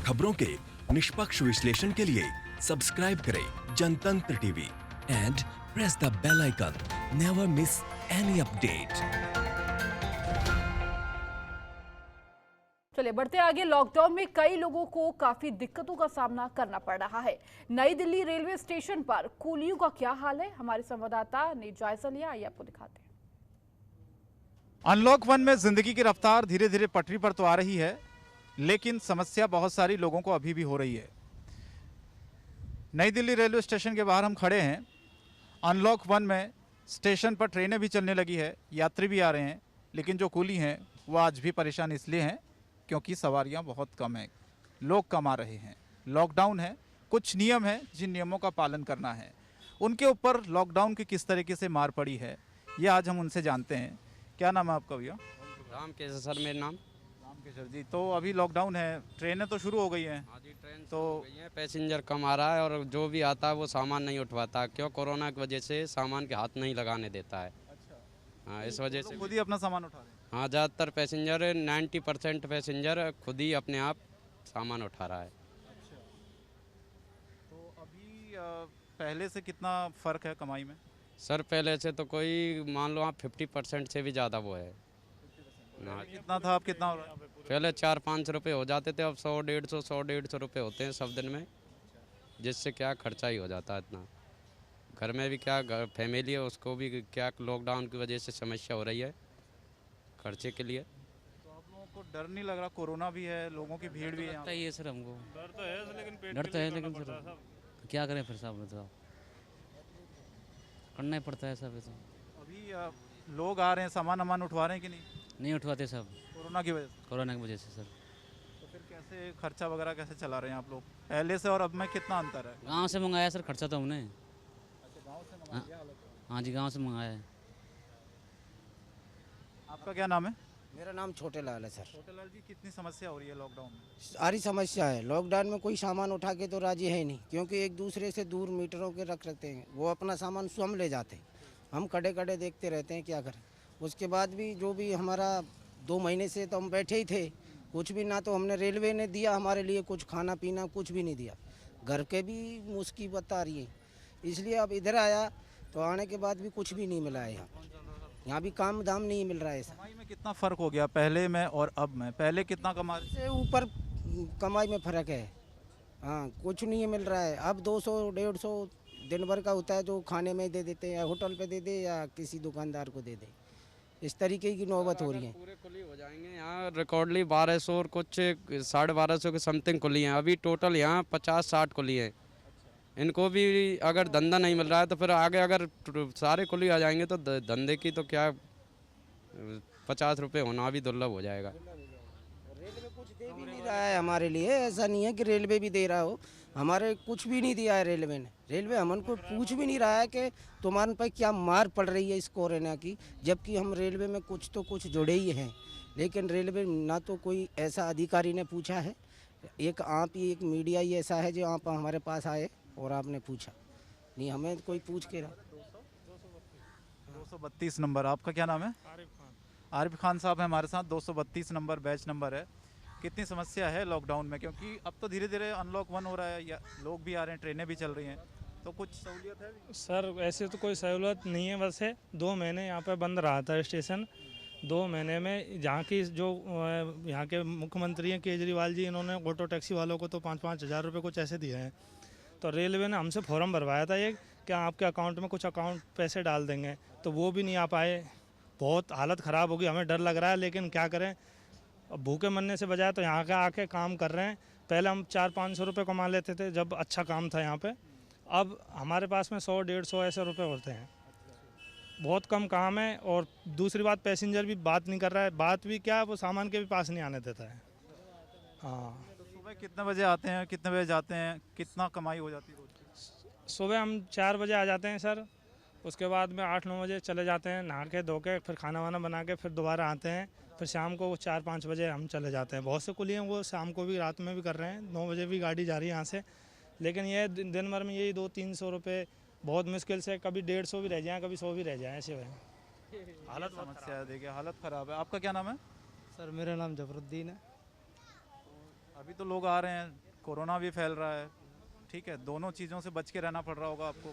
खबरों के निष्पक्ष विश्लेषण के लिए सब्सक्राइब करें Jantantra TV and press the bell icon. Never miss any update. चलिए बढ़ते आगे। लॉकडाउन में कई लोगों को काफी दिक्कतों का सामना करना पड़ रहा है। नई दिल्ली रेलवे स्टेशन पर कूलियों का क्या हाल है, हमारे संवाददाता ने जायजा लिया, आइए आपको दिखाते हैं। अनलॉक 1 में जिंदगी की रफ्तार धीरे धीरे पटरी पर तो आ रही है, लेकिन समस्या बहुत सारी लोगों को अभी भी हो रही है। नई दिल्ली रेलवे स्टेशन के बाहर हम खड़े हैं। अनलॉक 1 में स्टेशन पर ट्रेनें भी चलने लगी है, यात्री भी आ रहे हैं, लेकिन जो कूली हैं वो आज भी परेशान इसलिए हैं क्योंकि सवारियां बहुत कम हैं, लोग कम आ रहे हैं। लॉकडाउन है, कुछ नियम हैं जिन नियमों का पालन करना है। उनके ऊपर लॉकडाउन की किस तरीके से मार पड़ी है, ये आज हम उनसे जानते हैं। क्या नाम है आपका भैया? राम केसर सर मेरा नाम। राम किशोर जी, तो अभी लॉकडाउन है, ट्रेनें तो शुरू हो गई हैं। हाँ जी, ट्रेन तो हो गई है, पैसेंजर कम आ रहा है और जो भी आता है वो सामान नहीं उठवाता। क्यों? कोरोना की वजह से सामान के हाथ नहीं लगाने देता है। हाँ, इस वजह से खुद ही अपना सामान उठा रहे हैं। हाँ, ज़्यादातर पैसेंजर 90% पैसेंजर खुद ही अपने आप सामान उठा रहा है। तो अभी पहले से कितना फ़र्क है कमाई में? सर पहले से तो कोई मान लो आप 50% से भी ज़्यादा वो है। हाँ, कितना था, अब कितना हो रहा है? पहले 4-5 रुपये हो जाते थे, अब 100-150 रुपये होते हैं सब दिन में, जिससे क्या खर्चा ही हो जाता है इतना। घर में भी क्या फैमिली है उसको भी क्या लॉकडाउन की वजह से समस्या हो रही है खर्चे के लिए। तो आप लोगों को डर नहीं लग रहा? कोरोना भी है, लोगों की भीड़ भी है यहाँ लगता ही है सर हमको। डर तो है लेकिन पेट डर के तो लिए है करना लेकिन पड़ता है सर सब। क्या करें फिर साहब, बताओ करना ही पड़ता है सब। ऐसा अभी लोग आ रहे हैं, सामान वामान उठवा रहे हैं कि नहीं नहीं उठवाते सब, कोरोना की वजह से? कोरोना की वजह से सर। तो फिर कैसे खर्चा वगैरह कैसे चला रहे हैं आप लोग? पहले से और अब में कितना अंतर है? गांव से मंगाया सर खर्चा तो हमने। गाँव से मंगा लिया हालत है। हाँ जी, गांव से मंगाया है। आपका क्या नाम है? मेरा नाम छोटे लाल है सर। छोटे लाल जी, कितनी समस्या हो रही है लॉकडाउन में? सारी समस्या है। लॉकडाउन में कोई सामान उठा के तो राजी है नहीं, क्योंकि एक दूसरे से दूर मीटरों के रख रखते हैं। वो अपना सामान स्वयं ले जाते हैं, हम खड़े खड़े देखते रहते हैं, क्या करें। उसके बाद भी जो भी हमारा 2 महीने से तो हम बैठे ही थे, कुछ भी ना तो हमने रेलवे ने दिया हमारे लिए कुछ खाना पीना, कुछ भी नहीं दिया। घर के भी मुश्किल बता रही है, इसलिए अब इधर आया तो आने के बाद भी कुछ भी नहीं मिला है। यहाँ भी काम दाम नहीं मिल रहा है। कमाई में कितना फ़र्क हो गया पहले में और अब में? पहले कितना कमा रहे से ऊपर कमाई में फ़र्क है। हाँ, कुछ नहीं मिल रहा है। अब 200-150 दिन भर का होता है, जो खाने में दे देते हैं, होटल पे दे दे या किसी दुकानदार को दे दे। इस तरीके की नौबत हो रही है। पूरे खुली हो जाएंगे यहाँ रिकॉर्डली 1200 और कुछ 1250 के समथिंग खुली हैं। अभी टोटल यहाँ 50-60 खुली हैं। इनको भी अगर धंधा नहीं मिल रहा है तो फिर आगे अगर सारे खुली आ जाएंगे तो धंधे की तो क्या 50 रुपये होना भी दुर्लभ हो जाएगा। रेलवे कुछ दे भी नहीं रहा है हमारे लिए। ऐसा नहीं है कि रेलवे भी दे रहा हो, हमारे कुछ भी नहीं दिया है रेलवे ने। रेलवे हमको पूछ भी नहीं रहा है कि तुम्हारे पर क्या मार पड़ रही है इस कोरोना की, जबकि हम रेलवे में कुछ तो कुछ जुड़े ही हैं। लेकिन रेलवे ना तो कोई ऐसा अधिकारी ने पूछा है। आप ही एक मीडिया ही ऐसा है जो आप हमारे पास आए और आपने पूछा नहीं, हमें कोई पूछ के रहा। 232 नंबर। आपका क्या नाम है? आरिफ खान। आरिफ खान साहब है हमारे साथ। 232 नंबर बैच नंबर है। कितनी समस्या है लॉकडाउन में? क्योंकि अब तो धीरे धीरे अनलॉक 1 हो रहा है, या लोग भी आ रहे हैं, ट्रेनें भी चल रही हैं, तो कुछ सहूलियत है? सर ऐसे तो कोई सहूलत नहीं है। वैसे 2 महीने यहाँ पे बंद रहा था स्टेशन। 2 महीने में जहाँ की जो यहाँ के मुख्यमंत्री हैं केजरीवाल जी, इन्होंने ऑटो टैक्सी वालों को तो 5-5 हज़ार रुपये कुछ ऐसे दिए हैं। तो रेलवे ने हमसे फॉर्म भरवाया था ये कि आपके अकाउंट में कुछ अकाउंट पैसे डाल देंगे, तो वो भी नहीं आ पाए। बहुत हालत ख़राब होगी, हमें डर लग रहा है, लेकिन क्या करें। अब भूखे मरने से बजाय तो यहाँ के आके काम कर रहे हैं। पहले हम 400-500 रुपये कमा लेते थे जब अच्छा काम था यहाँ पे। अब हमारे पास में 100-150 ऐसे रुपये होते हैं। बहुत कम काम है। और दूसरी बात, पैसेंजर भी बात नहीं कर रहा है। बात भी क्या, वो सामान के भी पास नहीं आने देता है। हाँ, तो सुबह कितने बजे आते हैं, कितने बजे जाते हैं, कितना कमाई हो जाती है रोज की? सुबह हम 4 बजे आ जाते हैं सर। उसके बाद में 8-9 बजे चले जाते हैं, नहा के धो के फिर खाना वाना बना के फिर दोबारा आते हैं। फिर शाम को 4-5 बजे हम चले जाते हैं। बहुत से कुली हैं वो शाम को भी रात में भी कर रहे हैं। 9 बजे भी गाड़ी जा रही है यहाँ से। लेकिन ये दिन भर में यही 200-300 रुपये बहुत मुश्किल से, कभी 150 भी रह जाए, कभी 100 भी रह जाए, ऐसे है। हालत समस्या है, देखिए हालत ख़राब है। आपका क्या नाम है? सर मेरा नाम जफरुद्दीन है। अभी तो लोग आ रहे हैं, कोरोना भी फैल रहा है, ठीक है, दोनों चीज़ों से बच के रहना पड़ रहा होगा आपको,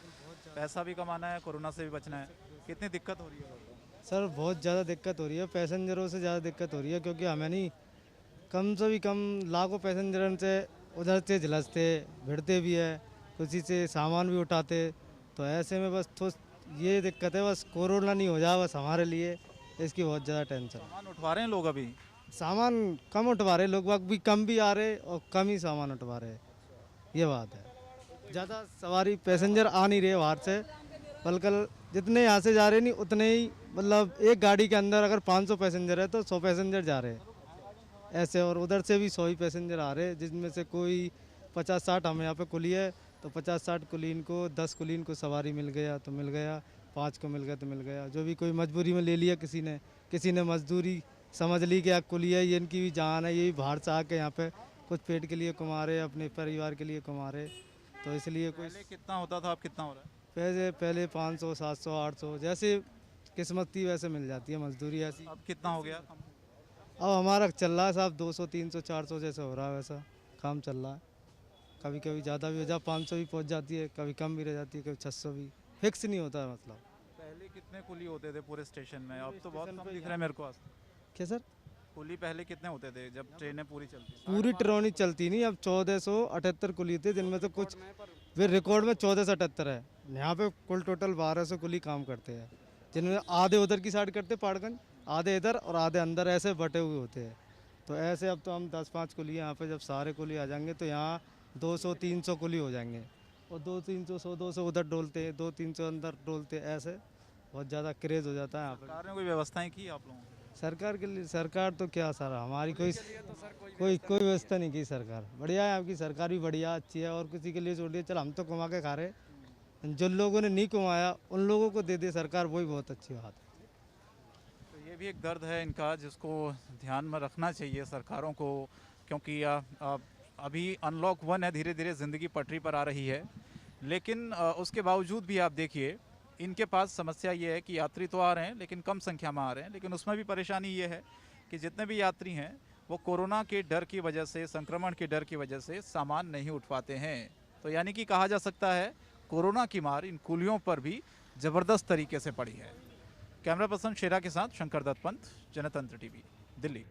पैसा भी कमाना है, कोरोना से भी बचना है, कितनी दिक्कत हो रही है लोगों को? सर बहुत ज़्यादा दिक्कत हो रही है, पैसेंजरों से ज़्यादा दिक्कत हो रही है, क्योंकि हमें नहीं कम से भी कम लाखों पैसेंजर से उधर से झलसते भिड़ते भी है, किसी से सामान भी उठाते, तो ऐसे में बस तो ये दिक्कत है, बस कोरोना नहीं हो जाए बस हमारे लिए, इसकी बहुत ज़्यादा टेंशन। सामान उठवा रहे हैं लोग अभी? सामान कम उठवा रहे, लोग बाग भी कम भी आ रहे और कम ही सामान उठवा रहे, ये बात है। ज़्यादा सवारी पैसेंजर आ नहीं रहे बाहर से, बल्कि जितने यहाँ से जा रहे नहीं उतने ही, मतलब एक गाड़ी के अंदर अगर 500 पैसेंजर है तो 100 पैसेंजर जा रहे हैं ऐसे, और उधर से भी 100 ही पैसेंजर आ रहे हैं, जिसमें से कोई 50-60 हम यहाँ पे कुली है, तो 50-60 कुलीन को 10 कुलीन को सवारी मिल गया तो मिल गया, 5 को मिल गया तो मिल गया, जो भी कोई मजबूरी में ले लिया किसी ने मजदूरी समझ ली कि कुली है, ये इनकी भी जान है, ये भी बाहर से आके यहाँ पे कुछ पेट के लिए कमा रहे, अपने परिवार के लिए कमा रहे, तो इसलिए कोई पहले कितना होता था, अब कितना हो रहा है? पहले 500, 700, 800 जैसे किस्मत थी वैसे मिल जाती है मजदूरी ऐसी। अब कितना हो गया? अब हमारा चल रहा है साहब 200, 300, 400 जैसे हो रहा है, वैसा काम चल रहा है। कभी कभी ज़्यादा भी हो जाए, 500 भी पहुंच जाती है, कभी कम भी रह जाती है, कभी 600 भी, फिक्स नहीं होता है मतलब। पहले कितने कुली होते थे पूरे स्टेशन में? अब तो बहुत कम दिख रहा है मेरे को। आज क्या सर? कुली पहले कितने होते थे जब ट्रेनें पूरी चलती थी? पूरी ट्रेन चलती नहीं, अब 1478 कुली थे, जिनमें से कुछ फिर रिकॉर्ड में 1478 है। यहाँ पे कुल टोटल 1200 कुली काम करते हैं, जिनमें आधे उधर की साइड करते पाड़गंज, आधे इधर और आधे अंदर, ऐसे बटे हुए होते हैं। तो ऐसे अब तो हम 10-5 कुली यहाँ पे, जब सारे कुली आ जाएंगे तो यहाँ 200-300 कुली हो जाएंगे, और 200-300, 100-200 उधर डोलते हैं, 200-300 अंदर डोलते हैं, ऐसे बहुत ज़्यादा क्रेज़ हो जाता है यहाँ पे। सरकार ने कोई व्यवस्थाएं की आप लोगों को? सरकार के लिए, सरकार तो क्या सर, हमारी कोई व्यवस्था नहीं की सरकार। बढ़िया है आपकी सरकार भी, बढ़िया अच्छी है, और किसी के लिए छोड़िए, चल हम तो कमा के खा रहे, जो लोगों ने नहीं कमाया उन लोगों को दे दे सरकार, वही बहुत अच्छी बात है। तो ये भी एक दर्द है इनका, जिसको ध्यान में रखना चाहिए सरकारों को, क्योंकि अभी अनलॉक 1 है, धीरे धीरे ज़िंदगी पटरी पर आ रही है, लेकिन उसके बावजूद भी आप देखिए इनके पास समस्या ये है कि यात्री तो आ रहे हैं लेकिन कम संख्या में आ रहे हैं, लेकिन उसमें भी परेशानी ये है कि जितने भी यात्री हैं वो कोरोना के डर की वजह से, संक्रमण के डर की वजह से सामान नहीं उठवाते हैं। तो यानी कि कहा जा सकता है कोरोना की मार इन कुलियों पर भी ज़बरदस्त तरीके से पड़ी है। कैमरा पर्सन शेरा के साथ शंकर दत्त पंत, जनतंत्र टीवी, दिल्ली।